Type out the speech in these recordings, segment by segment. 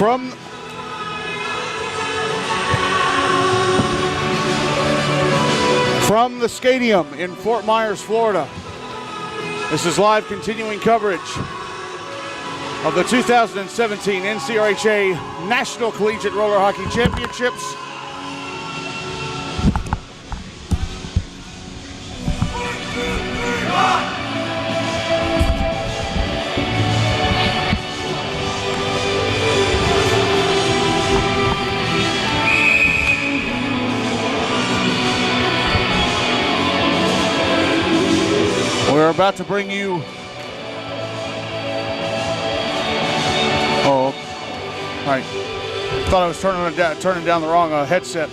From the stadium in Fort Myers, Florida, this is live continuing coverage of the 2017 NCRHA National Collegiate Roller Hockey Championships. We're about to bring you. Oh, all right. Thought I was turning down the wrong headset.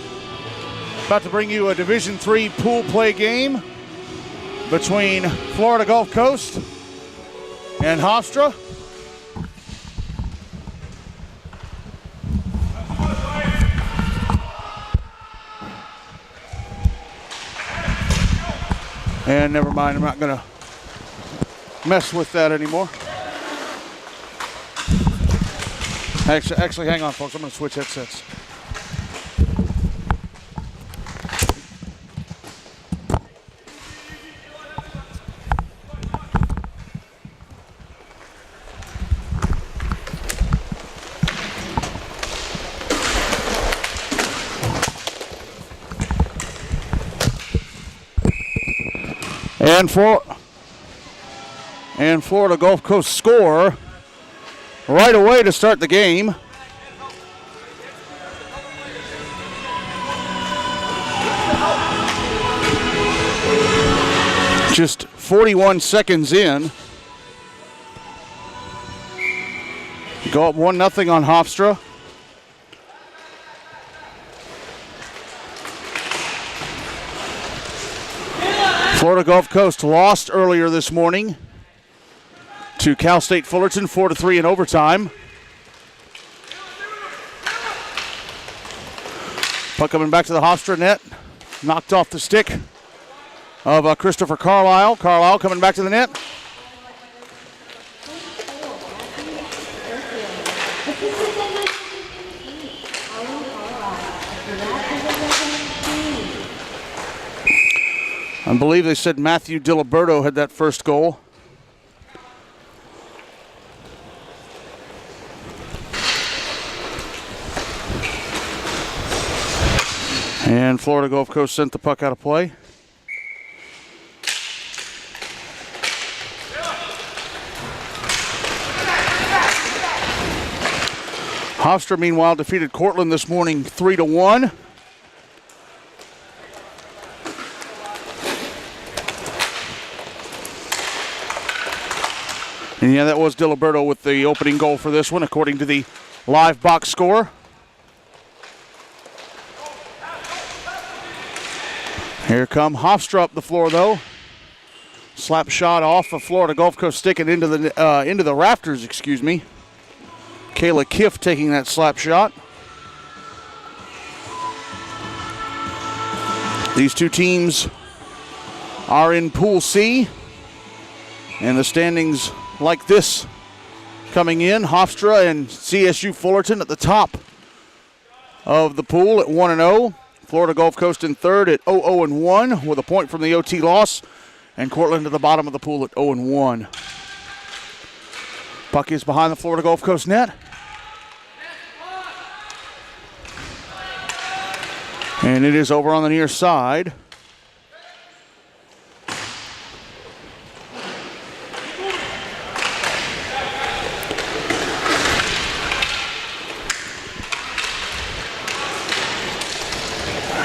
About to bring you a Division III pool play game between Florida Gulf Coast and Hofstra. And never mind, I'm not gonna mess with that anymore. Actually, hang on, folks. I'm gonna switch headsets. And Florida Gulf Coast score right away to start the game. Just 41 seconds in. Go up 1-0 on Hofstra. Florida Gulf Coast lost earlier this morning to Cal State Fullerton 4-3 in overtime. Puck coming back to the Hofstra net. Knocked off the stick of Christopher Carlisle. Carlisle coming back to the net. I believe they said Matthew Diliberto had that first goal. And Florida Gulf Coast sent the puck out of play. Hofstra, meanwhile, defeated Cortland this morning 3-1. And yeah, that was Diliberto with the opening goal for this one, according to the live box score. Here come Hofstra up the floor, though. Slap shot off of Florida Gulf Coast stick and into the rafters, excuse me. Kayla Kiff taking that slap shot. These two teams are in Pool C, and the standings like this coming in. Hofstra and CSU Fullerton at the top of the pool at 1-0. Florida Gulf Coast in third at 0-1 with a point from the OT loss. And Cortland at the bottom of the pool at 0-1. Puck is behind the Florida Gulf Coast net. And it is over on the near side.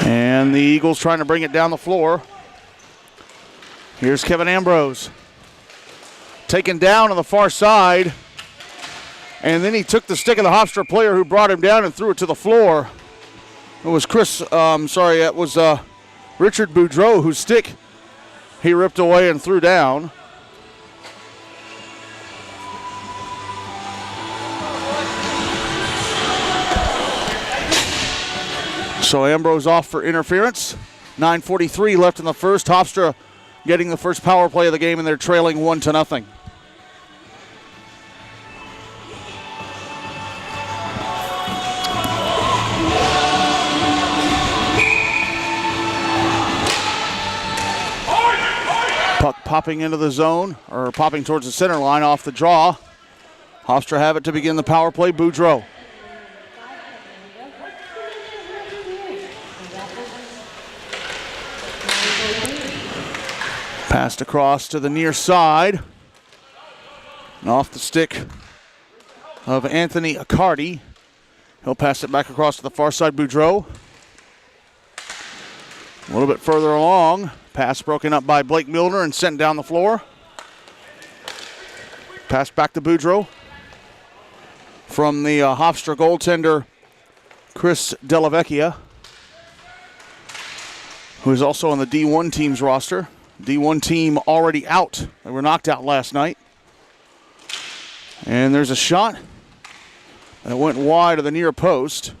And the Eagles trying to bring it down the floor. Here's Kevin Ambrose. Taken down on the far side. And then he took the stick of the Hofstra player who brought him down and threw it to the floor. It was Richard Boudreau whose stick he ripped away and threw down. So Ambrose off for interference. 9:43 left in the first. Hofstra getting the first power play of the game, and they're trailing 1-0. Puck popping into the zone, or popping towards the center line off the draw. Hofstra have it to begin the power play. Boudreau. Passed across to the near side. And off the stick of Anthony Accardi. He'll pass it back across to the far side, Boudreau. A little bit further along. Pass broken up by Blake Milner and sent down the floor. Pass back to Boudreau. From the Hofstra goaltender, Chris Delavecchia, who is also on the D1 team's roster. D1 team already out. They were knocked out last night. And there's a shot that went wide of the near post.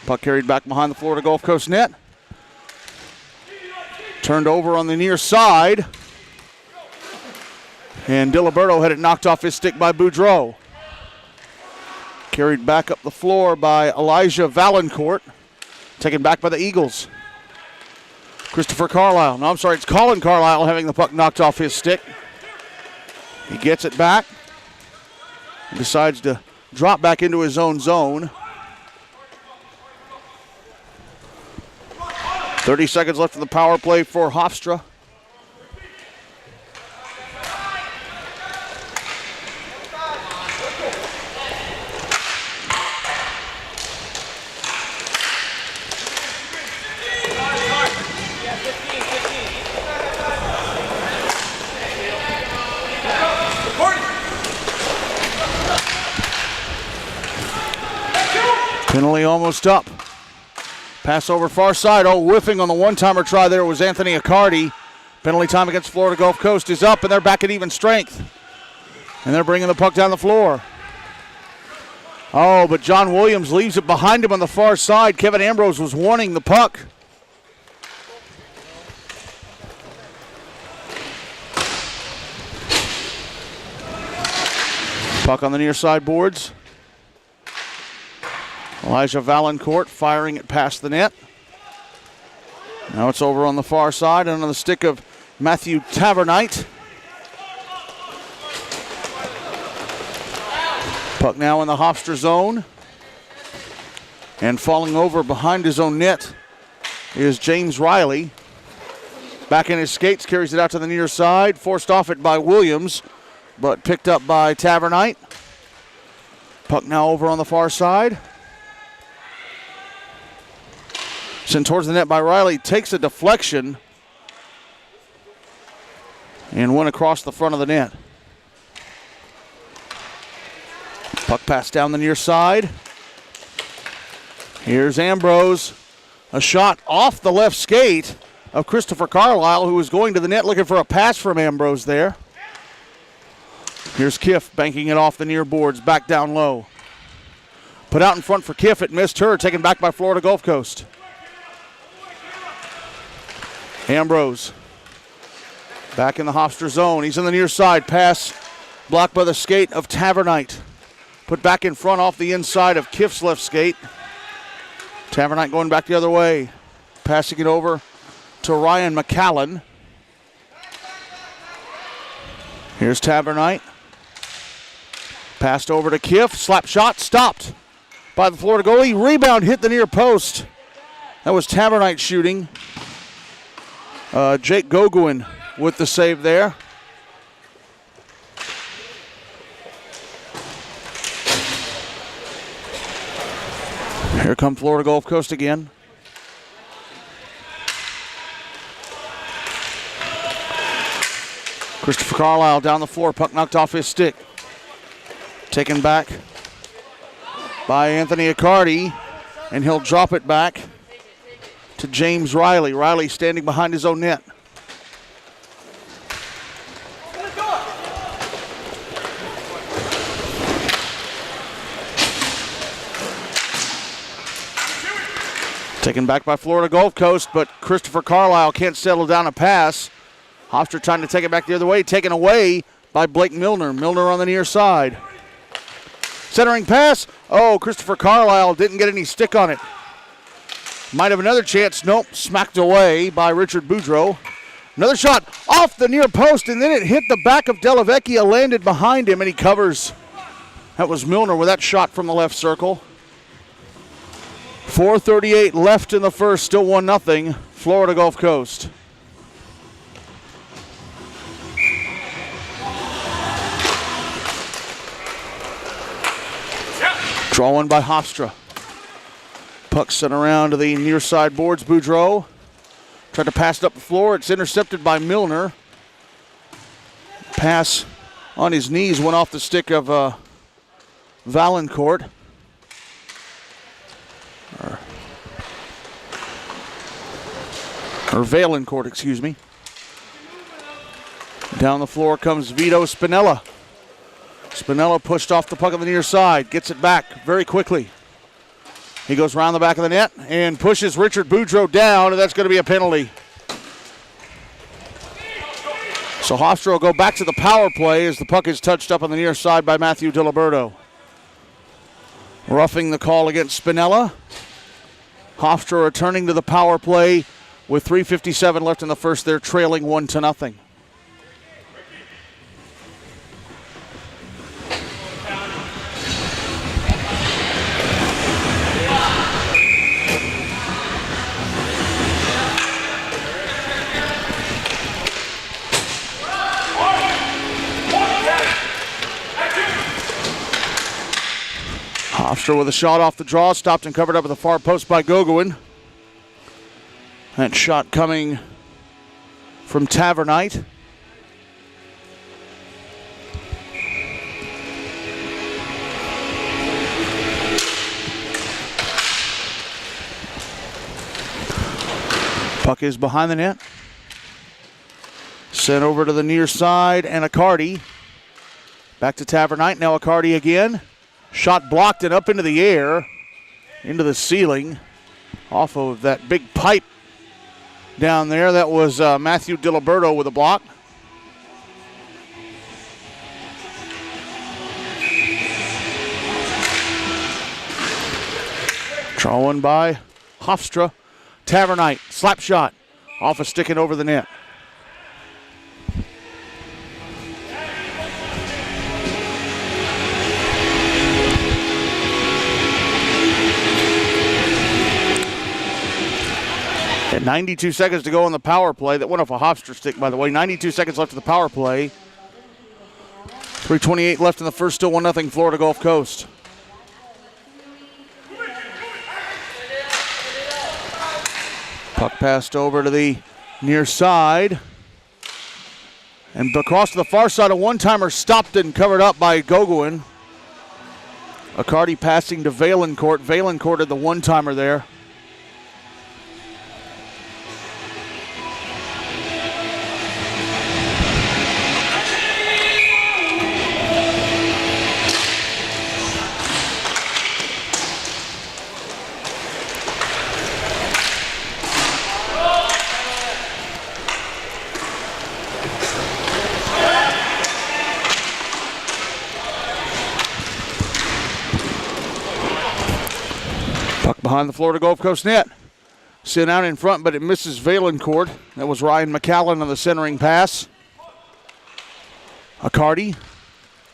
Puck carried back behind the Florida Gulf Coast net. Turned over on the near side. And Diliberto had it knocked off his stick by Boudreau. Carried back up the floor by Elijah Valancourt. Taken back by the Eagles. Christopher Carlisle. No, I'm sorry, it's Colin Carlisle having the puck knocked off his stick. He gets it back. He decides to drop back into his own zone. 30 seconds left in the power play for Hofstra. Penalty almost up. Pass over far side. Oh, whiffing on the one-timer try there was Anthony Accardi. Penalty time against Florida Gulf Coast is up, and they're back at even strength. And they're bringing the puck down the floor. Oh, but John Williams leaves it behind him on the far side. Kevin Ambrose was warning the puck. Puck on the near side boards. Elijah Valancourt firing it past the net. Now it's over on the far side and on the stick of Matthew Tavernite. Puck now in the Hofstra zone. And falling over behind his own net is James Riley. Back in his skates, carries it out to the near side. Forced off it by Williams, but picked up by Tavernite. Puck now over on the far side. Sent towards the net by Riley, takes a deflection and went across the front of the net. Puck passed down the near side. Here's Ambrose. A shot off the left skate of Christopher Carlisle, who was going to the net looking for a pass from Ambrose there. Here's Kiff banking it off the near boards, back down low. Put out in front for Kiff, it missed her, taken back by Florida Gulf Coast. Ambrose back in the Hofstra zone. He's in the near side. Pass blocked by the skate of Tavernite. Put back in front off the inside of Kiff's left skate. Tavernite going back the other way. Passing it over to Ryan McCallen. Here's Tavernite. Passed over to Kiff. Slap shot stopped by the Florida goalie. Rebound hit the near post. That was Tavernite shooting. Jake Goguin with the save there. Here come Florida Gulf Coast again. Christopher Carlisle down the floor, puck knocked off his stick. Taken back by Anthony Accardi, and he'll drop it back to James Riley. Riley standing behind his own net. Taken back by Florida Gulf Coast, but Christopher Carlisle can't settle down a pass. Hofstra trying to take it back the other way, taken away by Blake Milner. Milner on the near side. Centering pass. Oh, Christopher Carlisle didn't get any stick on it. Might have another chance. Nope, smacked away by Richard Boudreau. Another shot off the near post, and then it hit the back of Della Vecchia, landed behind him, and he covers. That was Milner with that shot from the left circle. 4:38 left in the first, still 1-0, Florida Gulf Coast. Draw one by Hofstra. Puck sent around to the near side boards. Boudreau tried to pass it up the floor. It's intercepted by Milner. Pass on his knees went off the stick of Valancourt. Or Valancourt, excuse me. Down the floor comes Vito Spinella. Spinella pushed off the puck on the near side, gets it back very quickly. He goes around the back of the net and pushes Richard Boudreau down, and that's going to be a penalty. So Hofstra will go back to the power play as the puck is touched up on the near side by Matthew Diliberto. Roughing the call against Spinella. Hofstra returning to the power play with 3:57 left in the first. They're trailing 1-0. Hofstra with a shot off the draw, stopped and covered up at the far post by Goguen. That shot coming from Tavernite. Puck is behind the net. Sent over to the near side, and Accardi. Back to Tavernite, now Accardi again. Shot blocked and up into the air, into the ceiling, off of that big pipe down there. That was Matthew Diliberto with a block. Draw one by Hofstra. Tavernite, slap shot, off a stick and over the net. And 92 seconds to go on the power play. That went off a Hofstra stick, by the way. 92 seconds left in the power play. 3:28 left in the first, still 1-0 Florida Gulf Coast. Puck passed over to the near side. And across to the far side, a one-timer stopped and covered up by Goguen. Accardi passing to Valancourt. Valancourt had the one-timer there. Behind the Florida Gulf Coast net. Sent out in front, but it misses Valancourt. That was Ryan McCallen on the centering pass. Accardi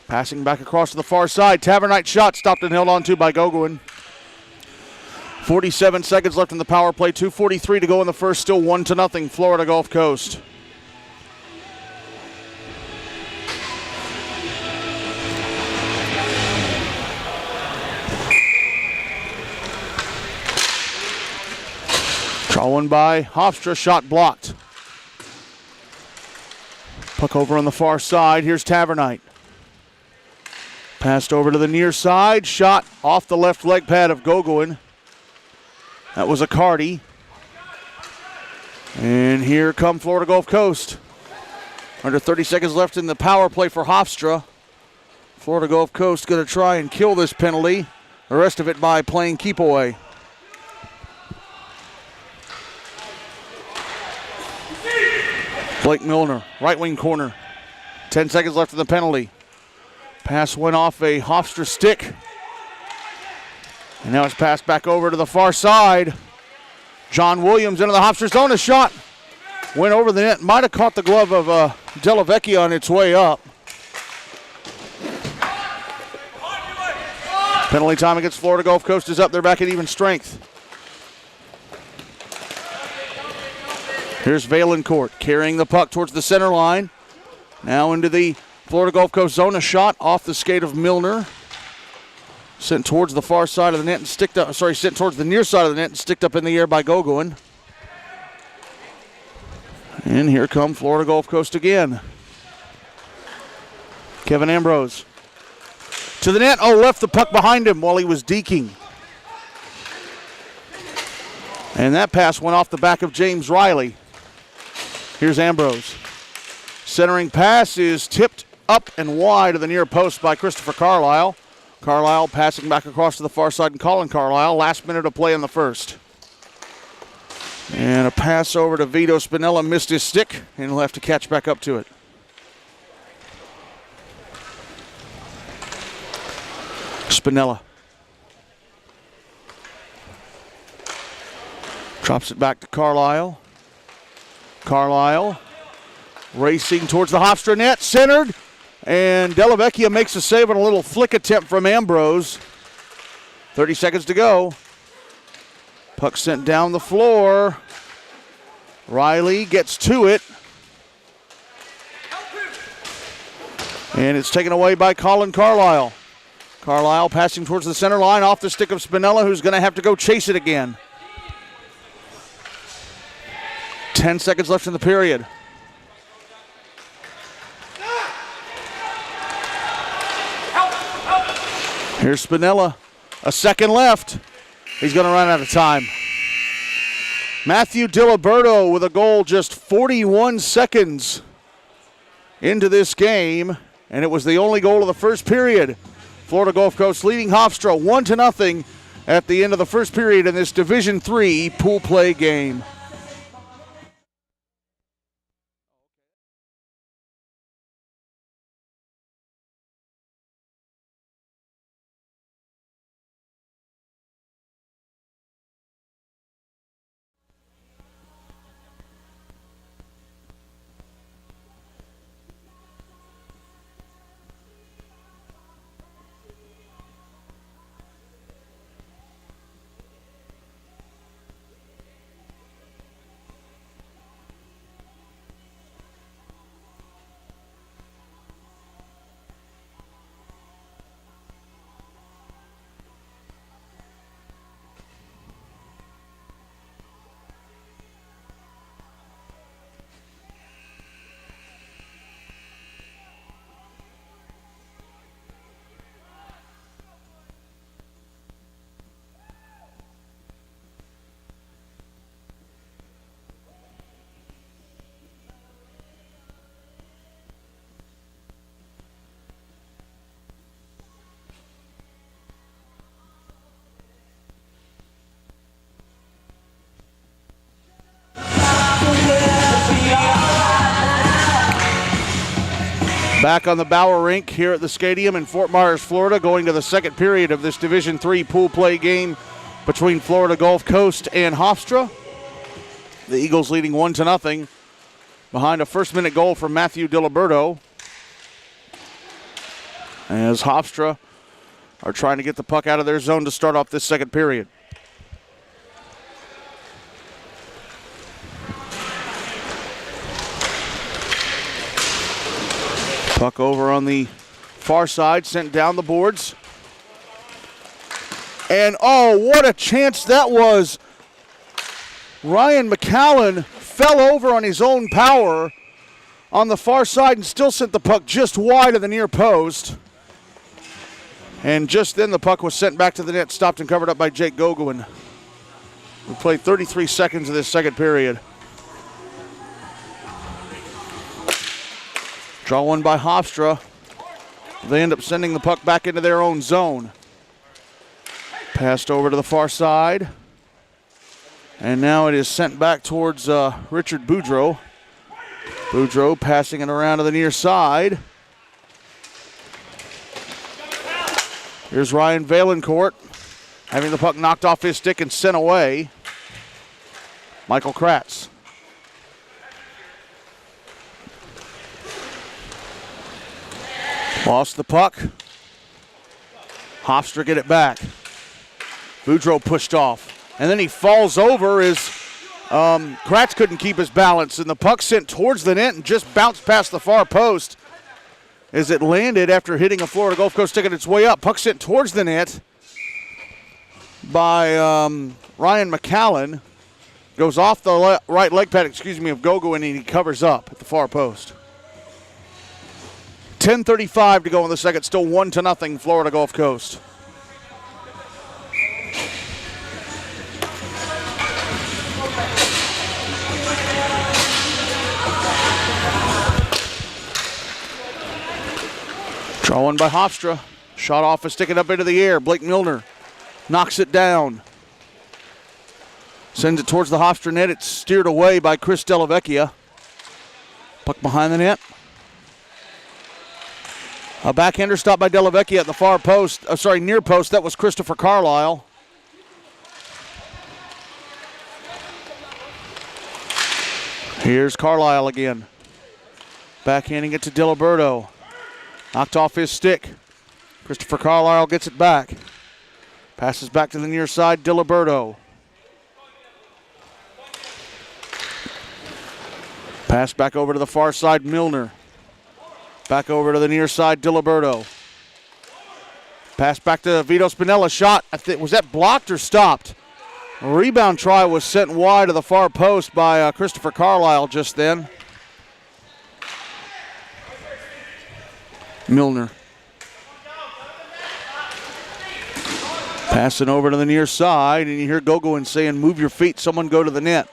passing back across to the far side. Tavernite shot stopped and held on to by Goguen. 47 seconds left in the power play. 2:43 to go in the first. Still 1-0 Florida Gulf Coast. Draw one by Hofstra, shot blocked. Puck over on the far side. Here's Tavernite. Passed over to the near side. Shot off the left leg pad of Goguen. That was Accardi. And here come Florida Gulf Coast. Under 30 seconds left in the power play for Hofstra. Florida Gulf Coast going to try and kill this penalty. The rest of it by playing keep away. Blake Milner, right wing corner. 10 seconds left in the penalty. Pass went off a Hofstra stick. And now it's passed back over to the far side. John Williams into the Hofstra zone. A shot went over the net. Might have caught the glove of Delavecchia on its way up. Penalty time against Florida Gulf Coast is up. They're back at even strength. Here's Valencourt carrying the puck towards the center line. Now into the Florida Gulf Coast zone. A shot off the skate of Milner. Sent towards the far side of the net and sticked up. Sent towards the near side of the net and sticked up in the air by Gogoin. And here come Florida Gulf Coast again. Kevin Ambrose to the net. Oh, left the puck behind him while he was deking. And that pass went off the back of James Riley. Here's Ambrose. Centering pass is tipped up and wide of the near post by Christopher Carlisle. Carlisle passing back across to the far side and Colin Carlisle. Last minute of play in the first. And a pass over to Vito Spinella, missed his stick, and he'll have to catch back up to it. Spinella. Drops it back to Carlisle. Carlisle racing towards the Hofstra net, centered, and Delavecchia makes a save on a little flick attempt from Ambrose. 30 seconds to go. Puck sent down the floor. Riley gets to it. And it's taken away by Colin Carlisle. Carlisle passing towards the center line off the stick of Spinella, who's going to have to go chase it again. 10 seconds left in the period. Here's Spinella. A second left. He's going to run out of time. Matthew Diliberto with a goal just 41 seconds into this game, and it was the only goal of the first period. Florida Gulf Coast leading Hofstra 1-0 at the end of the first period in this Division III pool play game. Back on the Bauer Rink here at the stadium in Fort Myers, Florida, going to the second period of this Division III pool play game between Florida Gulf Coast and Hofstra. The Eagles leading 1-0 behind a first-minute goal from Matthew Diliberto, as Hofstra are trying to get the puck out of their zone to start off this second period. Puck over on the far side, sent down the boards. And oh, what a chance that was. Ryan McCallen fell over on his own power on the far side and still sent the puck just wide of the near post. And just then the puck was sent back to the net, stopped and covered up by Jake Gogoin. We played 33 seconds of this second period. Draw one by Hofstra. They end up sending the puck back into their own zone. Passed over to the far side. And now it is sent back towards Richard Boudreau. Boudreau passing it around to the near side. Here's Ryan Valencourt having the puck knocked off his stick and sent away. Michael Kratz. Lost the puck. Hofstra get it back. Boudreau pushed off. And then he falls over as Kratz couldn't keep his balance, and the puck sent towards the net and just bounced past the far post as it landed after hitting a Florida Gulf Coast ticket its way up. Puck sent towards the net by Ryan McCallen. Goes off the right leg pad, of Gogo, and he covers up at the far post. 10:35 to go in the second. Still 1-0 Florida Gulf Coast. Draw one by Hofstra. Shot off and stick it up into the air. Blake Milner knocks it down. Sends it towards the Hofstra net. It's steered away by Chris Delavecchia. Puck behind the net. A backhander stop by Delavecchia at the far post. Near post. That was Christopher Carlisle. Here's Carlisle again. Backhanding it to Diliberto. Knocked off his stick. Christopher Carlisle gets it back. Passes back to the near side, Diliberto. Pass back over to the far side, Milner. Back over to the near side, Diliberto. Pass back to Vito Spinella. Shot, was that blocked or stopped? A rebound try was sent wide to the far post by Christopher Carlisle just then. Milner. Passing over to the near side, and you hear Gogoin saying, "Move your feet, someone go to the net."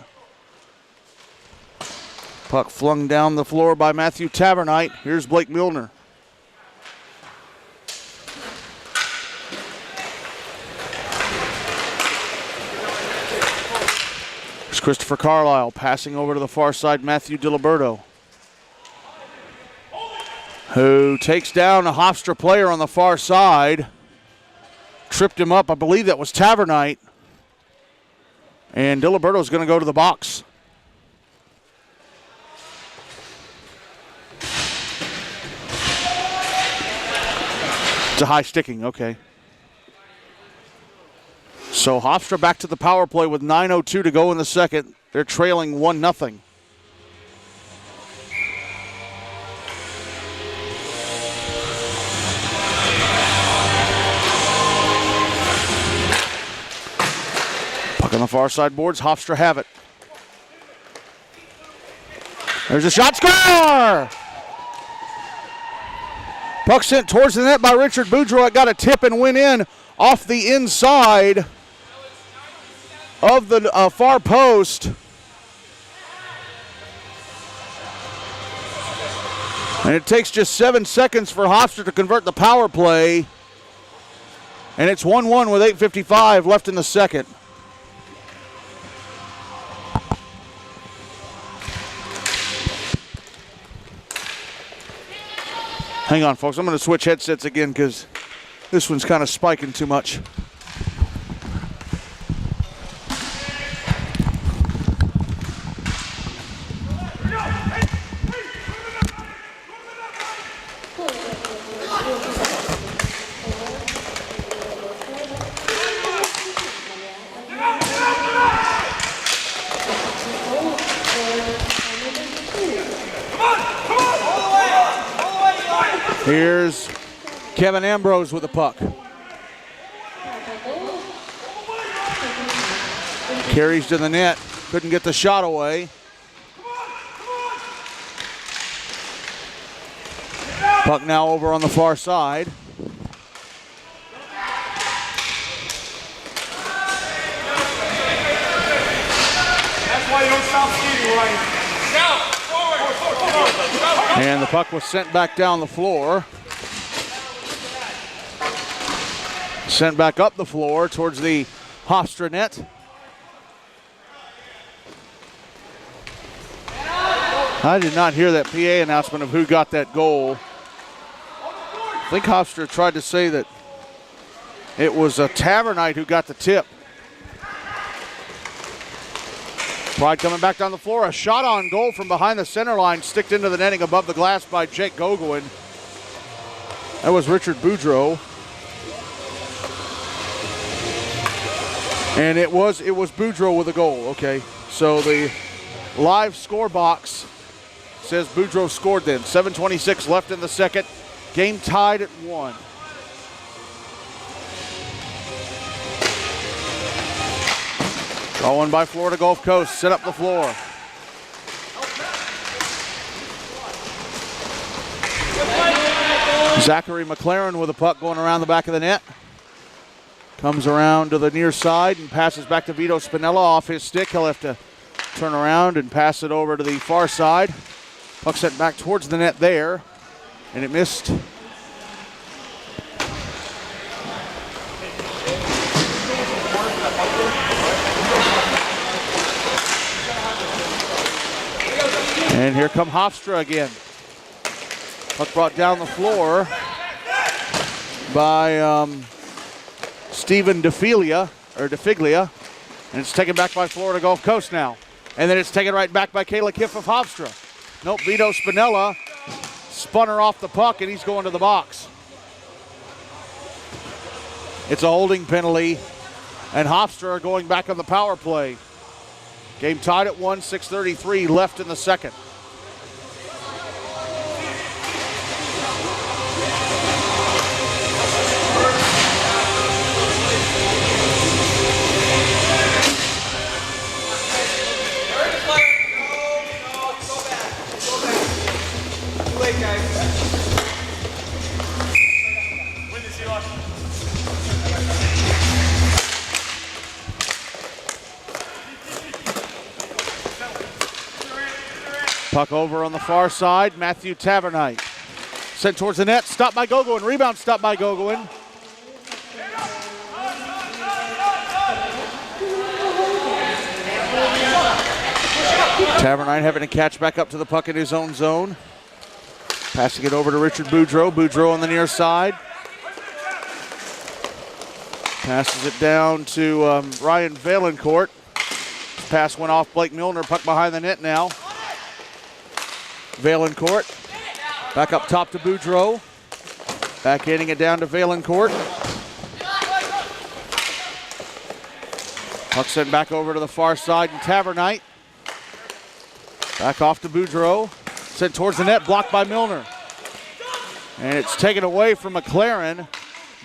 Puck flung down the floor by Matthew Tavernite. Here's Blake Milner. Here's Christopher Carlisle passing over to the far side, Matthew Diliberto, who takes down a Hofstra player on the far side. Tripped him up. I believe that was Tavernite. And Diliberto's going to go to the box. It's a high sticking, okay. So Hofstra back to the power play with 9:02 to go in the second. They're trailing 1-0. Puck on the far side boards. Hofstra have it. There's a shot. Score! Puck sent towards the net by Richard Boudreau. It got a tip and went in off the inside of the far post. And it takes just 7 seconds for Hofstra to convert the power play. And it's 1-1 with 8:55 left in the second. Hang on, folks. I'm going to switch headsets again because this one's kind of spiking too much. Here's Kevin Ambrose with the puck. Carries to the net. Couldn't get the shot away. Puck now over on the far side. That's why you don't stop skating, Ryan. And the puck was sent back down the floor. Sent back up the floor towards the Hofstra net. I did not hear that PA announcement of who got that goal. I think Hofstra tried to say that it was a Tavernite who got the tip. Pride coming back down the floor. A shot on goal from behind the center line, sticked into the netting above the glass by Jake Gogoin. That was Richard Boudreau. And it was Boudreau with a goal. Okay, so the live score box says Boudreau scored then. 7:26 left in the second. Game tied at 1. Draw one by Florida Gulf Coast. Set up the floor. Zachary McCallen with a puck going around the back of the net. Comes around to the near side and passes back to Vito Spinella off his stick. He'll have to turn around and pass it over to the far side. Puck sent back towards the net there, and it missed. And here come Hofstra again. Puck brought down the floor by Stephen DeFiglia, and it's taken back by Florida Gulf Coast now. And then it's taken right back by Kayla Kiff of Hofstra. Nope, Vito Spinella spun her off the puck, and he's going to the box. It's a holding penalty, and Hofstra are going back on the power play. Game tied at 1, 6:33 left in the second. Puck over on the far side. Matthew Tavernite sent towards the net. Stopped by Gogoin. Rebound stopped by Gogoin. Tavernite having to catch back up to the puck in his own zone. Passing it over to Richard Boudreau. Boudreau on the near side. Passes it down to Ryan Valencourt. Pass went off Blake Milner. Puck behind the net now. Valencourt back up top to Boudreau. Backhanding it down to Valencourt. Puck sent back over to the far side, and Tavernite back off to Boudreau. Sent towards the net, blocked by Milner. And it's taken away from McCallen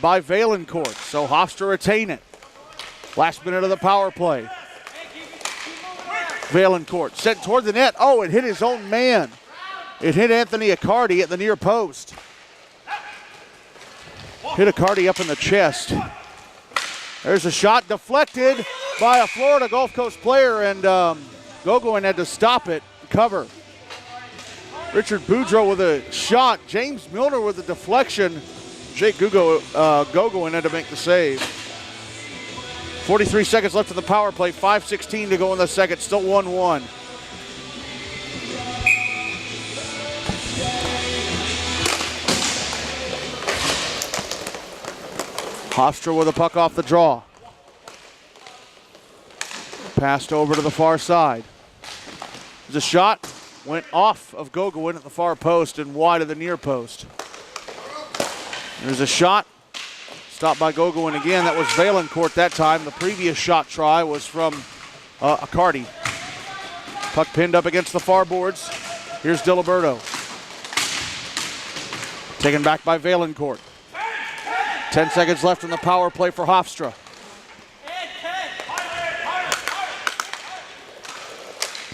by Valencourt. So Hofstra retain it. Last minute of the power play. Valencourt sent toward the net. Oh, it hit his own man. It hit Anthony Accardi at the near post. Hit Accardi up in the chest. There's a shot deflected by a Florida Gulf Coast player, and Gogoin had to stop it, cover. Richard Boudreau with a shot. James Milner with a deflection. Jake Gogoin had to make the save. 43 seconds left in the power play. 5:16 to go in the second. Still 1-1. Hofstra with a puck off the draw. Passed over to the far side. There's a shot. Went off of Gogoin at the far post and wide of the near post. There's a shot. Stopped by Gogoin again. That was Valencourt that time. The previous shot try was from Accardi. Puck pinned up against the far boards. Here's Diliberto. Taken back by Valencourt. 10 seconds left in the power play for Hofstra.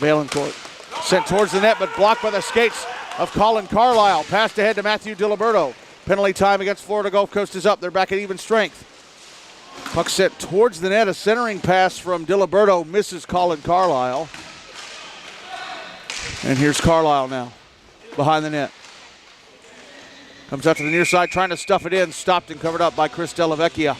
Valencourt sent towards the net, but blocked by the skates of Colin Carlisle. Passed ahead to Matthew Diliberto. Penalty time against Florida Gulf Coast is up. They're back at even strength. Puck sent towards the net. A centering pass from Diliberto misses Colin Carlisle. And here's Carlisle now, behind the net. Comes out to the near side, trying to stuff it in. Stopped and covered up by Chris Delavecchia.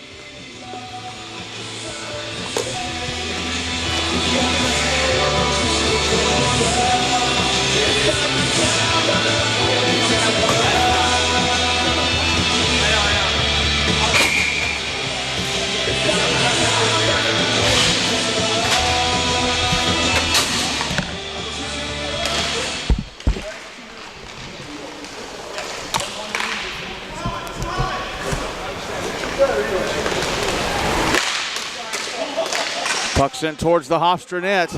Puck sent towards the Hofstra net.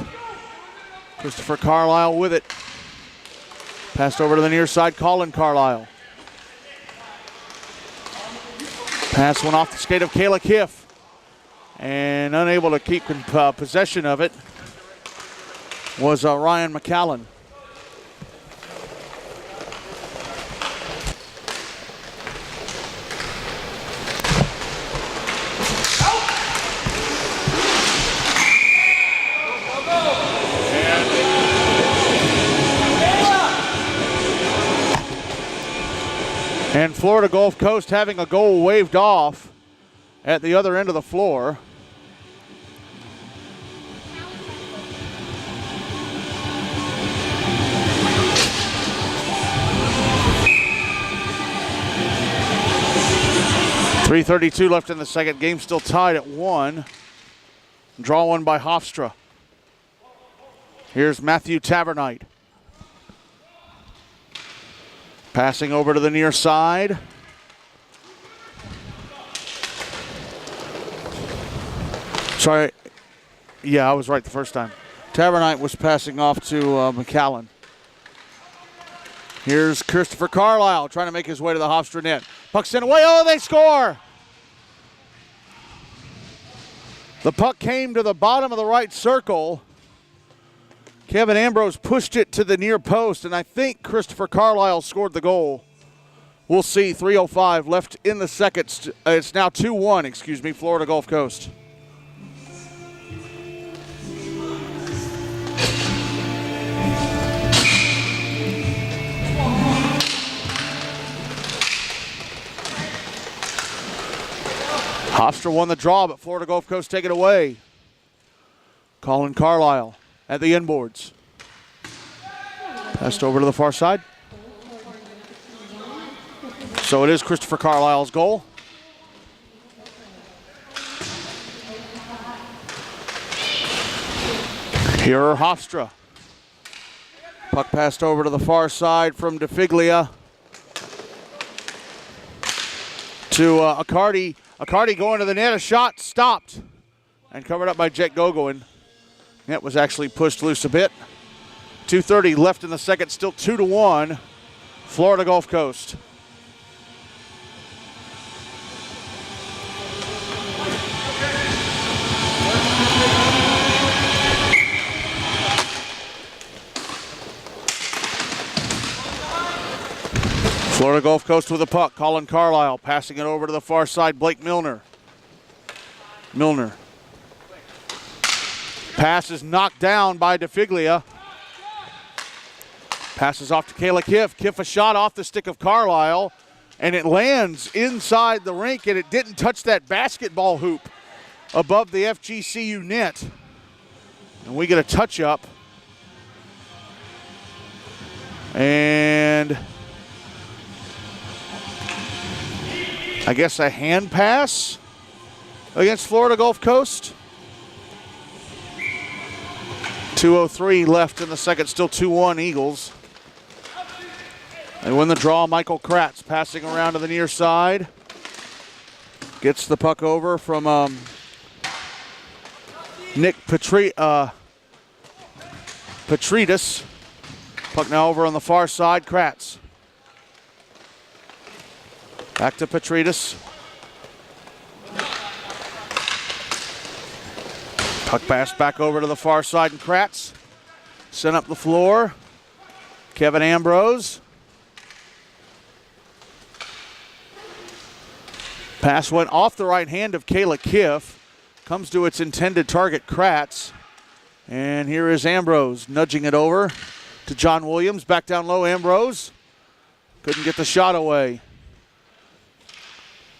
Christopher Carlisle with it. Passed over to the near side, Colin Carlisle. Pass went off the skate of Kayla Kiff. And unable to keep possession of it was Ryan McCallen. And Florida Gulf Coast having a goal waved off at the other end of the floor. .332 left in the second. Game still tied at 1. Draw one by Hofstra. Here's Matthew Tavernite. Passing over to the near side. Sorry. Yeah, I was right the first time. Tavernite was passing off to McCallen. Here's Christopher Carlisle trying to make his way to the Hofstra net. Puck sent away. Oh, they score! The puck came to the bottom of the right circle. Kevin Ambrose pushed it to the near post, and I think Christopher Carlisle scored the goal. We'll see. 3:05 left in the second. It's now 2-1, Florida Gulf Coast. Hofstra won the draw, but Florida Gulf Coast take it away. Colin Carlisle at the inboards. Passed over to the far side. So it is Christopher Carlisle's goal. Here are Hofstra. Puck passed over to the far side from DeFiglia to Accardi. Accardi going to the net. A shot stopped and covered up by Jet Gogoin. Net was actually pushed loose a bit. 2:30 left in the second, still 2-1, Florida Gulf Coast. Florida Gulf Coast with a puck. Colin Carlisle passing it over to the far side. Blake Milner. Milner. Pass is knocked down by DeFiglia. Passes off to Kayla Kiff. Kiff a shot off the stick of Carlisle, and it lands inside the rink, and it didn't touch that basketball hoop above the FGCU net. And we get a touch-up. And I guess a hand pass against Florida Gulf Coast. 2:03 left in the second, still 2-1 Eagles. They win the draw. Michael Kratz passing around to the near side. Gets the puck over from Nick Petridis. Puck now over on the far side. Kratz. Back to Petridis. Puck pass back over to the far side, and Kratz sent up the floor. Kevin Ambrose. Pass went off the right hand of Kayla Kiff. Comes to its intended target, Kratz. And here is Ambrose nudging it over to John Williams. Back down low, Ambrose. Couldn't get the shot away.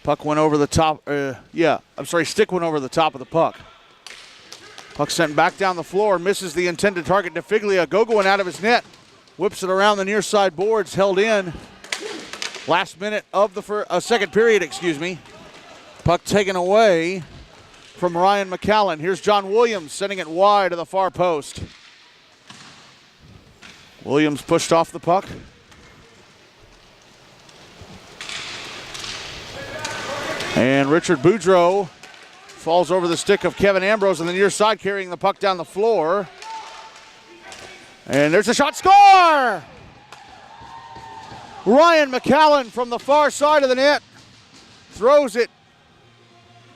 Puck went over the top. Stick went over the top of the puck. Puck sent back down the floor, misses the intended target. DeFiglia, Gogoin out of his net, whips it around the near side boards, held in. Last minute of the second period, Puck taken away from Ryan McCallen. Here's John Williams sending it wide to the far post. Williams pushed off the puck. And Richard Boudreau falls over the stick of Kevin Ambrose on the near side, carrying the puck down the floor. And there's a shot, score! Ryan McCallen from the far side of the net throws it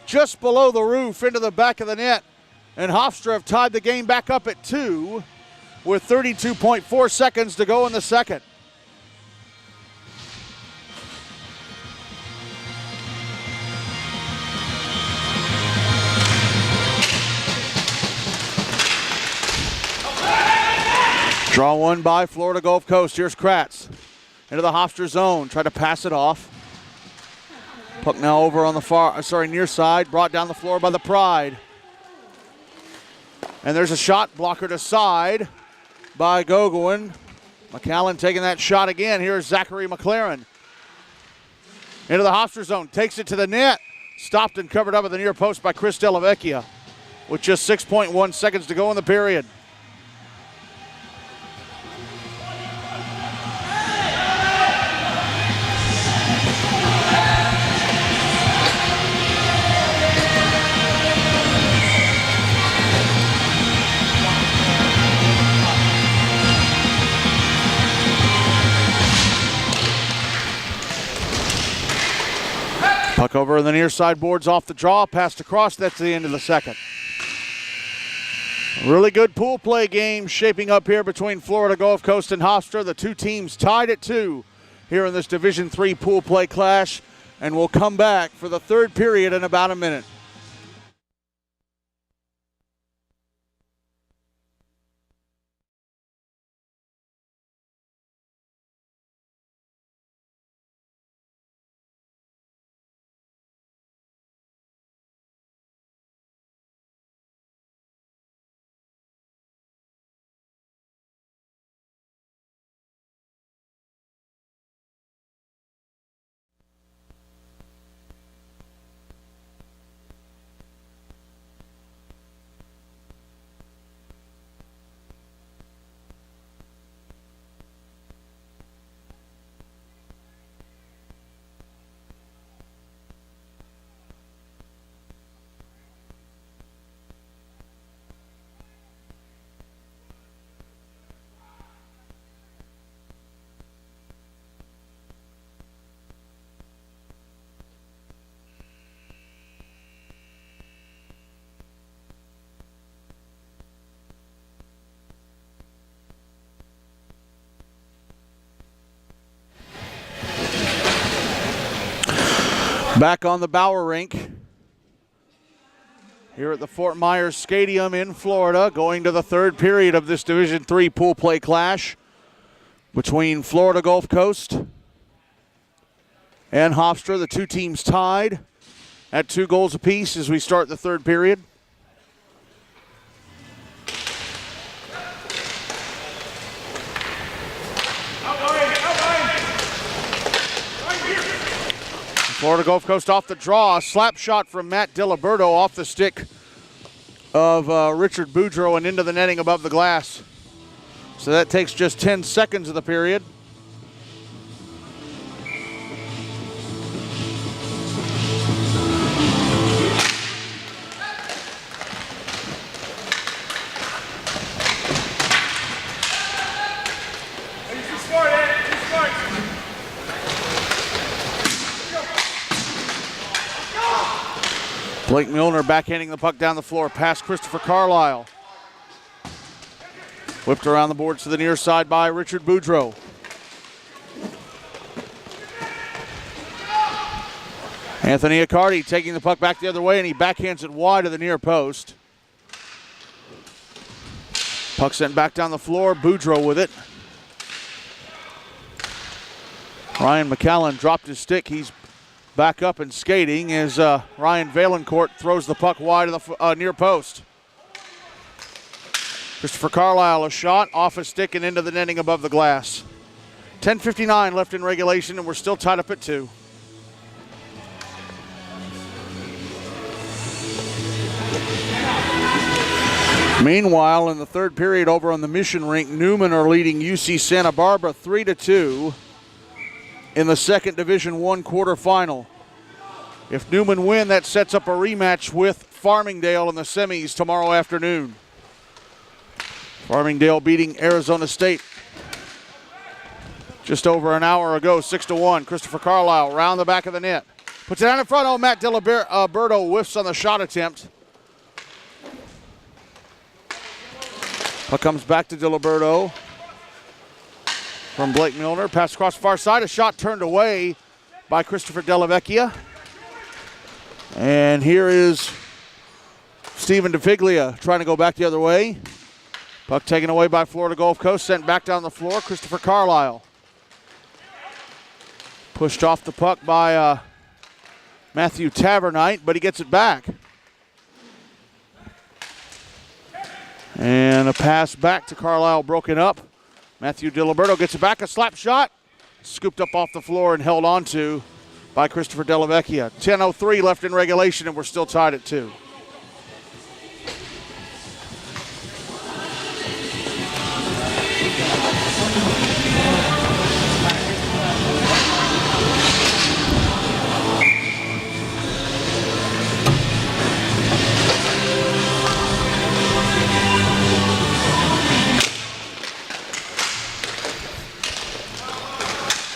just below the roof into the back of the net. And Hofstra have tied the game back up at 2 with 32.4 seconds to go in the second. Draw one by Florida Gulf Coast. Here's Kratz into the Hofstra zone. Try to pass it off. Puck now over on the near side. Brought down the floor by the Pride. And there's a shot blocker to side by Gogoin. McCallen taking that shot again. Here's Zachary McLaren. Into the Hofstra zone. Takes it to the net. Stopped and covered up at the near post by Chris Delavecchia with just 6.1 seconds to go in the period. Puck over in the near side boards off the draw, passed across. That's the end of the second. Really good pool play game shaping up here between Florida Gulf Coast and Hofstra. The two teams tied at 2 here in this Division III pool play clash, and we'll come back for the third period in about a minute. Back on the Bauer Rink here at the Fort Myers Stadium in Florida, going to the third period of this Division III pool play clash between Florida Gulf Coast and Hofstra. The two teams tied at 2 goals apiece as we start the third period. Florida Gulf Coast off the draw. A slap shot from Matt Diliberto off the stick of Richard Boudreau and into the netting above the glass. So that takes just 10 seconds of the period. Blake Milner backhanding the puck down the floor past Christopher Carlisle. Whipped around the boards to the near side by Richard Boudreau. Anthony Accardi taking the puck back the other way, and he backhands it wide of the near post. Puck sent back down the floor, Boudreau with it. Ryan McCallen dropped his stick. He's back up and skating as Ryan Valencourt throws the puck wide of the near post. Christopher Carlisle, a shot off a stick and into the netting above the glass. 10:59 left in regulation, and we're still tied up at 2. Meanwhile, in the third period over on the Mission Rink, Newman are leading UC Santa Barbara 3-2 in the second Division I quarterfinal. If Newman win, that sets up a rematch with Farmingdale in the semis tomorrow afternoon. Farmingdale beating Arizona State just over an hour ago, 6-1. Christopher Carlisle round the back of the net. Puts it out in front. Oh, Matt Diliberto whiffs on the shot attempt. Puck comes back to Diliberto from Blake Milner. Pass across the far side. A shot turned away by Christopher Delavecchia. And here is Stephen DeFiglia trying to go back the other way. Puck taken away by Florida Gulf Coast, sent back down the floor. Christopher Carlisle. Pushed off the puck by Matthew Tavernite, but he gets it back. And a pass back to Carlisle broken up. Matthew Diliberto gets it back, a slap shot. Scooped up off the floor and held on to by Christopher Delavecchia. 10:03 left in regulation, and we're still tied at 2.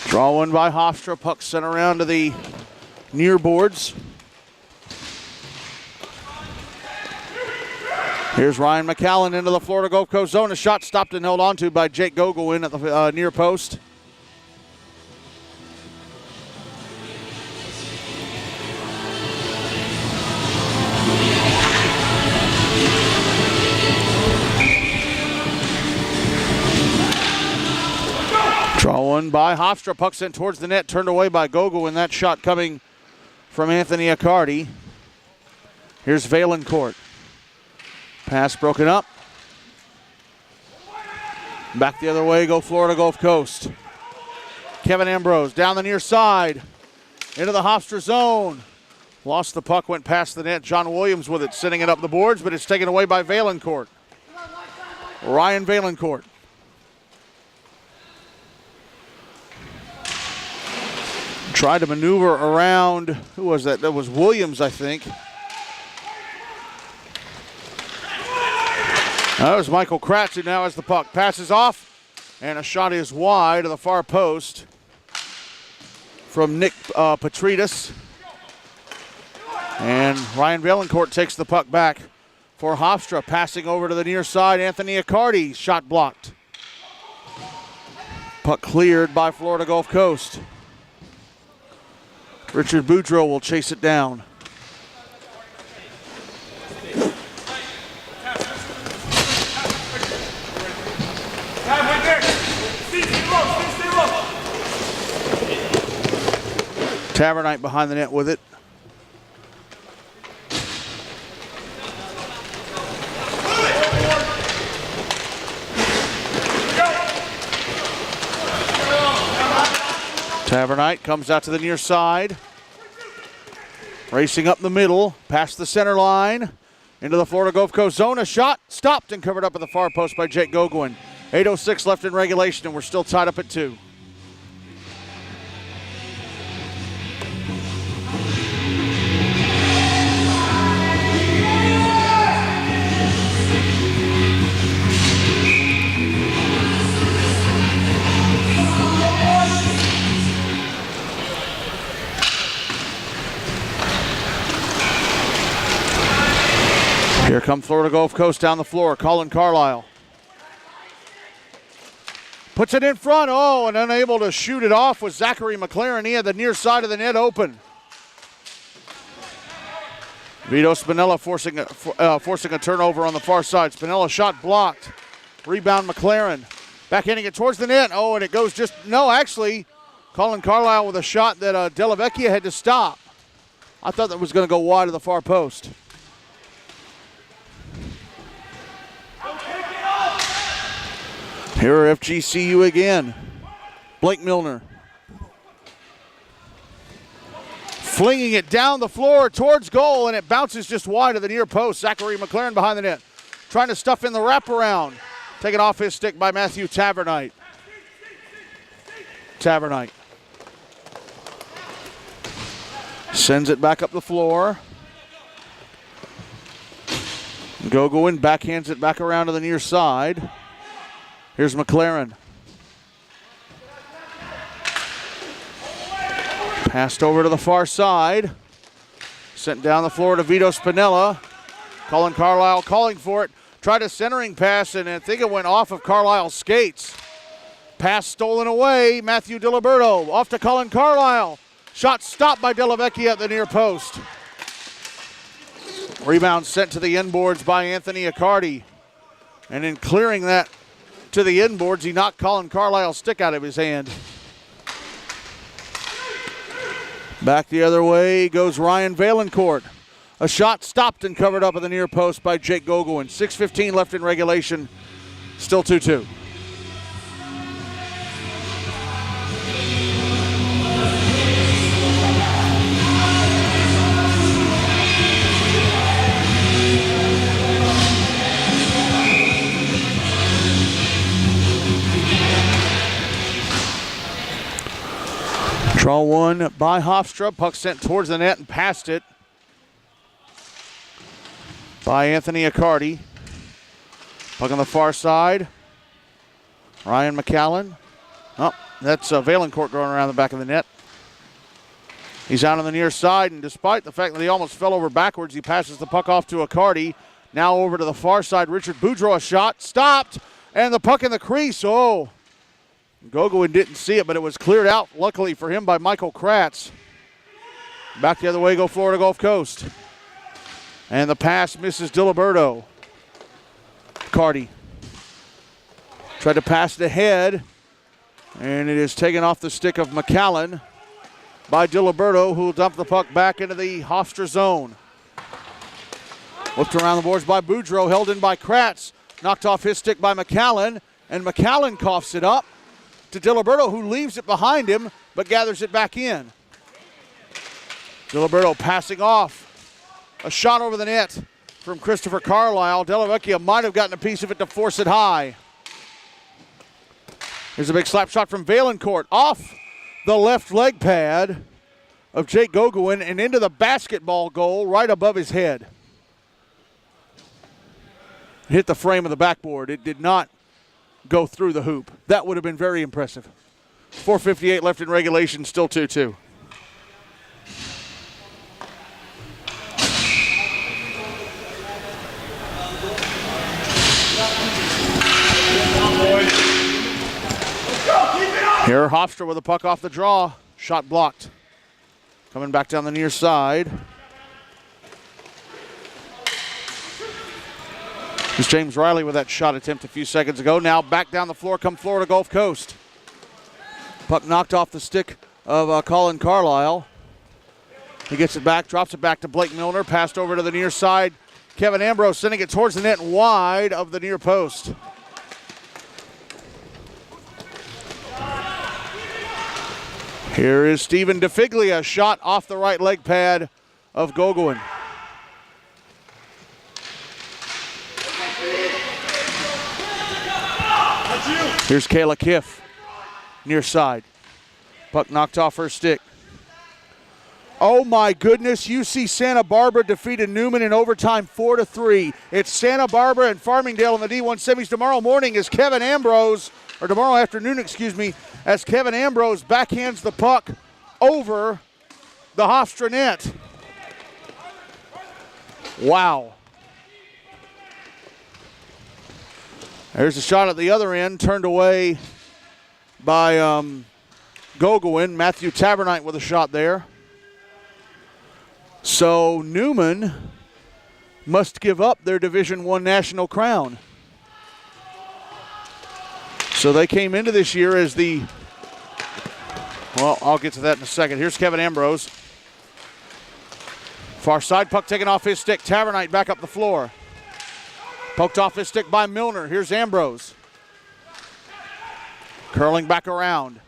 Draw one by Hofstra. Puck sent around to the near boards. Here's Ryan McCallen into the Florida Gulf Coast zone. A shot stopped and held on to by Jake Gogolin at the near post. Draw one by Hofstra. Puck sent towards the net, turned away by Gogolin. That shot coming from Anthony Accardi. Here's Valencourt. Pass broken up. Back the other way, go Florida Gulf Coast. Kevin Ambrose down the near side. Into the Hofstra zone. Lost the puck, went past the net. John Williams with it, sending it up the boards, but it's taken away by Valencourt. Ryan Valencourt. Tried to maneuver around, who was that? That was Williams, I think. That was Michael Kratz, who now has the puck. Passes off, and a shot is wide to the far post from Nick Petridis. And Ryan Valencourt takes the puck back for Hofstra. Passing over to the near side, Anthony Accardi, shot blocked. Puck cleared by Florida Gulf Coast. Richard Boudreau will chase it down. Tavernite behind the net with it. Tavernite comes out to the near side. Racing up the middle, past the center line, into the Florida Gulf Coast zone. A shot stopped and covered up at the far post by Jake Gogolin. 8:06 left in regulation, and we're still tied up at 2. Here come Florida Gulf Coast down the floor. Colin Carlisle puts it in front. Oh, and unable to shoot it off was Zachary McLaren. He had the near side of the net open. Vito Spinella forcing a turnover on the far side. Spinella shot blocked. Rebound McLaren. Backhanding it towards the net. Oh, and it goes just, no, actually, Colin Carlisle with a shot that Delavecchia had to stop. I thought that was going to go wide of the far post. Here are FGCU again. Blake Milner. Flinging it down the floor towards goal, and it bounces just wide of the near post. Zachary McLaren behind the net. Trying to stuff in the wraparound. Taken off his stick by Matthew Tavernite. Sends it back up the floor. Gogoin backhands it back around to the near side. Here's McCallen. Passed over to the far side. Sent down the floor to Vito Spinella. Colin Carlisle calling for it. Tried a centering pass, and I think it went off of Carlisle's skates. Pass stolen away. Matthew Diliberto off to Colin Carlisle. Shot stopped by Delavecchia at the near post. Rebound sent to the inboards by Anthony Accardi. And in clearing that to the inboards, he knocked Colin Carlisle's stick out of his hand. Back the other way goes Ryan Valencourt. A shot stopped and covered up at the near post by Jake Gogoin. 6:15 left in regulation, still 2-2. Draw one by Hofstra. Puck sent towards the net and past it by Anthony Accardi. Puck on the far side. Ryan McCallen. Oh, that's Valencourt going around the back of the net. He's out on the near side, and despite the fact that he almost fell over backwards, he passes the puck off to Accardi. Now over to the far side. Richard Boudreau, a shot. Stopped, and the puck in the crease. Oh, Gogoin didn't see it, but it was cleared out, luckily for him, by Michael Kratz. Back the other way go Florida Gulf Coast. And the pass misses Diliberto. Cardi tried to pass it ahead, and it is taken off the stick of McCallen by Diliberto, who will dump the puck back into the Hofstra zone. Whipped around the boards by Boudreau, held in by Kratz. Knocked off his stick by McCallen, and McCallen coughs it up to Diliberto, who leaves it behind him, but gathers it back in. Diliberto passing off. A shot over the net from Christopher Carlisle. Delavecchia might have gotten a piece of it to force it high. Here's a big slap shot from Valencourt off the left leg pad of Jake Gogoin and into the basketball goal right above his head. Hit the frame of the backboard. It did not go through the hoop. That would have been very impressive. 4:58 left in regulation, still 2-2. Here, Hofstra with a puck off the draw. Shot blocked. Coming back down the near side. It's James Riley with that shot attempt a few seconds ago. Now back down the floor come Florida Gulf Coast. Puck knocked off the stick of Colin Carlisle. He gets it back, drops it back to Blake Milner. Passed over to the near side. Kevin Ambrose sending it towards the net wide of the near post. Here is Steven DeFiglia, shot off the right leg pad of Gogoin. Here's Kayla Kiff, near side. Puck knocked off her stick. Oh my goodness, UC Santa Barbara defeated Newman in overtime 4-3. It's Santa Barbara and Farmingdale in the D1 semis tomorrow morning as Kevin Ambrose, or tomorrow afternoon, excuse me, as Kevin Ambrose backhands the puck over the Hofstra net. Wow. There's a shot at the other end, turned away by Gogoin. Matthew Tavernite with a shot there. So Newman must give up their Division I national crown. So they came into this year as the, well, I'll get to that in a second. Here's Kevin Ambrose. Far side puck taken off his stick. Tavernite back up the floor. Poked off his stick by Milner. Here's Ambrose. Curling back around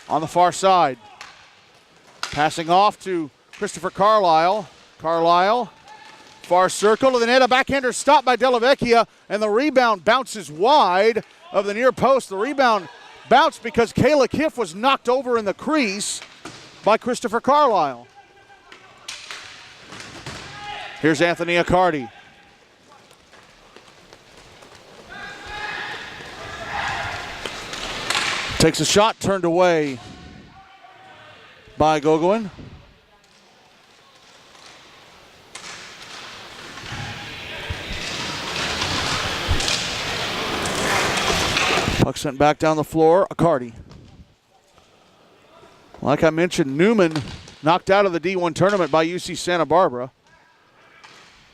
on the far side. Passing off to Christopher Carlisle. Carlisle, far circle to the net. A backhander stopped by Delavecchia, and the rebound bounces wide of the near post. The rebound bounced because Kayla Kiff was knocked over in the crease by Christopher Carlisle. Here's Anthony Accardi. Takes a shot, turned away by Gogoin. Puck sent back down the floor, Accardi. Like I mentioned, Newman knocked out of the D1 tournament by UC Santa Barbara.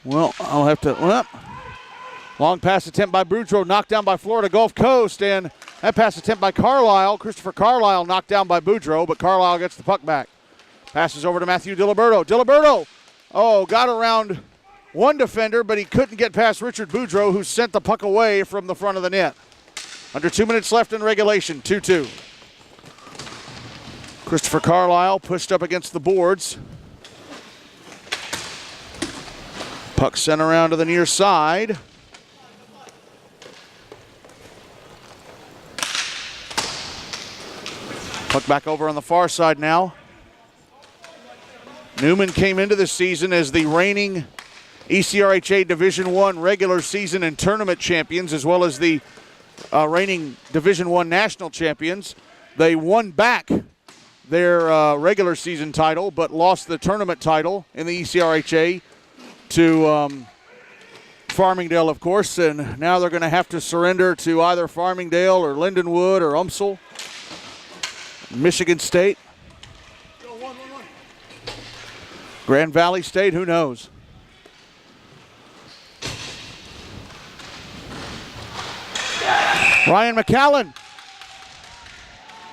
Well, I'll have to, long pass attempt by Boudreau, knocked down by Florida Gulf Coast, and that pass attempt by Carlisle. Christopher Carlisle knocked down by Boudreau, but Carlisle gets the puck back. Passes over to Matthew Diliberto. Diliberto, got around one defender, but he couldn't get past Richard Boudreau, who sent the puck away from the front of the net. Under 2 minutes left in regulation, 2-2. Christopher Carlisle pushed up against the boards. Puck sent around to the near side. Puck back over on the far side now. Newman came into this season as the reigning NCRHA Division I regular season and tournament champions, as well as the reigning Division I national champions. They won back their regular season title, but lost the tournament title in the NCRHA to Farmingdale, of course, and now they're going to have to surrender to either Farmingdale or Lindenwood or UMSL. Michigan State. Grand Valley State, who knows? Ryan McCallen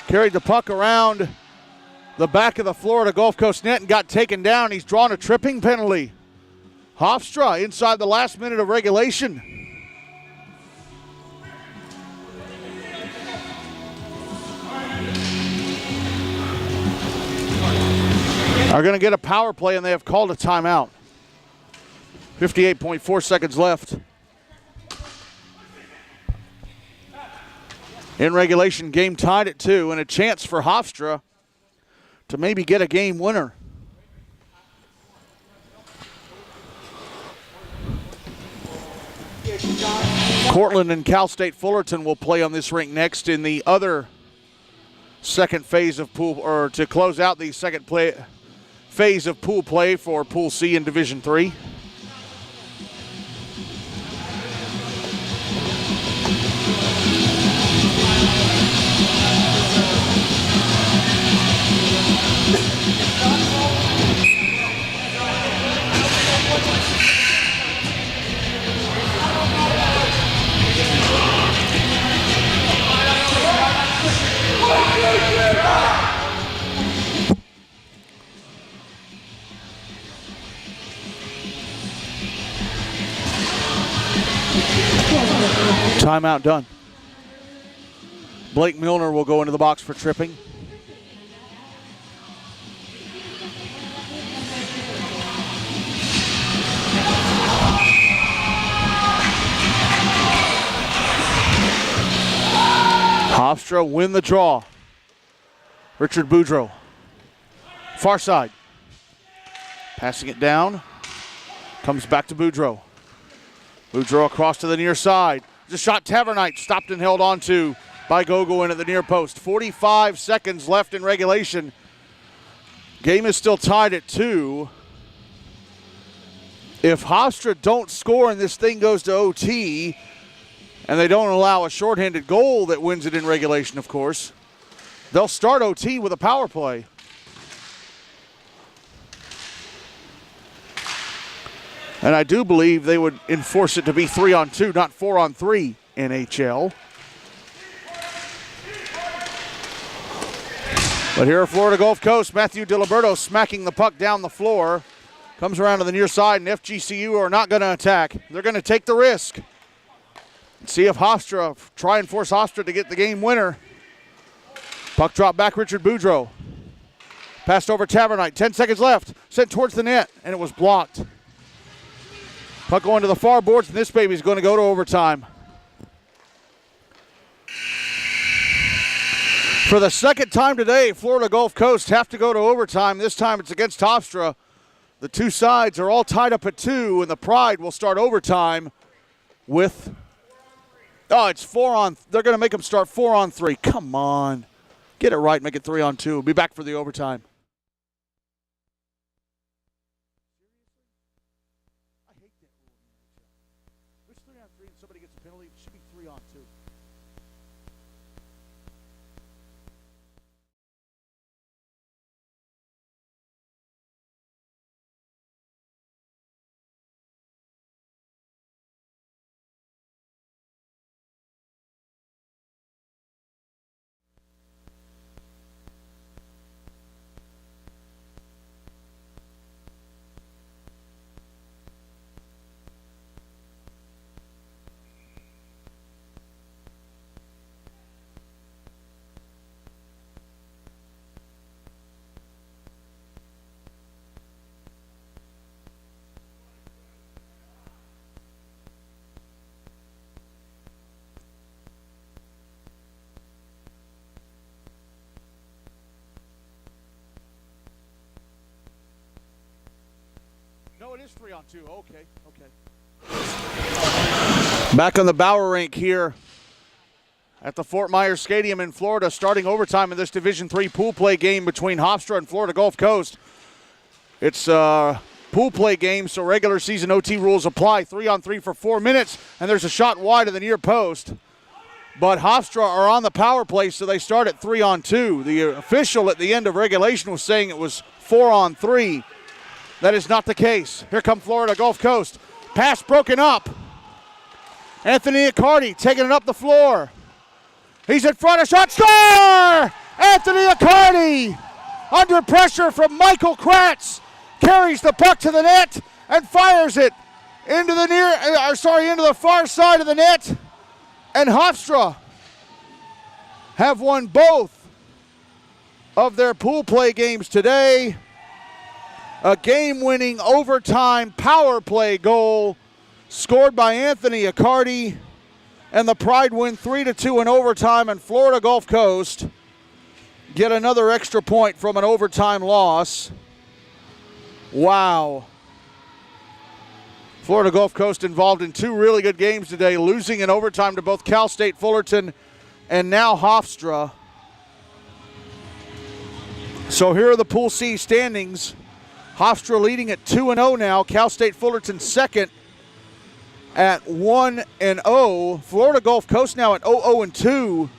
carried the puck around the back of the Florida Gulf Coast net and got taken down. He's drawn a tripping penalty. Hofstra inside the last minute of regulation. Are going to get a power play, and they have called a timeout. 58.4 seconds left. In regulation, game tied at 2, and a chance for Hofstra to maybe get a game winner. Cortland and Cal State Fullerton will play on this rink next in the other second phase of pool, or to close out the second phase of pool play for Pool C in Division III. Timeout done. Blake Milner will go into the box for tripping. Hofstra win the draw. Richard Boudreau. Far side. Passing it down. Comes back to Boudreau. Boudreau across to the near side. The shot Tavernite stopped and held on to by Gogoin at the near post. 45 seconds left in regulation. Game is still tied at 2. If Hofstra don't score and this thing goes to OT, and they don't allow a shorthanded goal that wins it in regulation, of course, they'll start OT with a power play. And I do believe they would enforce it to be 3-on-2, not 4-on-3 NHL. But here at Florida Gulf Coast, Matthew Diliberto smacking the puck down the floor. Comes around to the near side, and FGCU are not going to attack. They're going to take the risk. See if Hofstra, try and force Hofstra to get the game winner. Puck drop back, Richard Boudreau. Passed over Tavernite, 10 seconds left. Sent towards the net, and it was blocked. Puck going to the far boards, and this baby's going to go to overtime. For the second time today, Florida Gulf Coast have to go to overtime. This time it's against Hofstra. The two sides are all tied up at 2, and the Pride will start overtime with, it's 4 on, they're going to make them start 4 on 3. Come on. Get it right, make it 3 on 2. We'll be back for the overtime. I hate that rule. If it's 3 on 3 and somebody gets a penalty, it should be 3 on 2. No, it is 3 on 2. Okay. Back on the Bauer rink here at the Fort Myers Stadium in Florida, starting overtime in this Division III pool play game between Hofstra and Florida Gulf Coast. It's a pool play game, so regular season OT rules apply. 3 on 3 for 4 minutes, and there's a shot wide of the near post. But Hofstra are on the power play, so they start at 3 on 2. The official at the end of regulation was saying it was 4 on 3. That is not the case. Here come Florida Gulf Coast. Pass broken up. Anthony Accardi taking it up the floor. He's in front of shot. Score! Anthony Accardi, under pressure from Michael Kratz, carries the puck to the net and fires it into the far side of the net. And Hofstra have won both of their pool play games today. A game-winning overtime power play goal scored by Anthony Accardi, and the Pride win 3-2 in overtime, and Florida Gulf Coast get another extra point from an overtime loss. Wow. Florida Gulf Coast involved in 2 really good games today, losing in overtime to both Cal State Fullerton and now Hofstra. So here are the Pool C standings. Hofstra leading at 2-0 now. Cal State Fullerton second at 1-0. Florida Gulf Coast now at 0-2.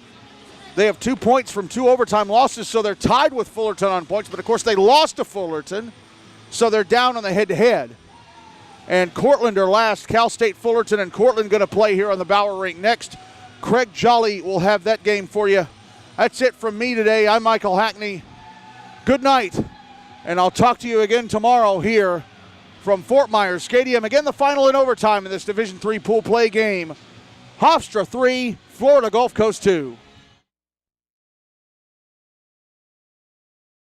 They have 2 points from 2 overtime losses, so they're tied with Fullerton on points. But, of course, they lost to Fullerton, so they're down on the head-to-head. And Cortland are last. Cal State Fullerton and Cortland going to play here on the Bauer rink next. Craig Jolly will have that game for you. That's it from me today. I'm Michael Hackney. Good night. And I'll talk to you again tomorrow here from Fort Myers Stadium. Again, the final in overtime in this Division III pool play game. Hofstra 3, Florida Gulf Coast 2.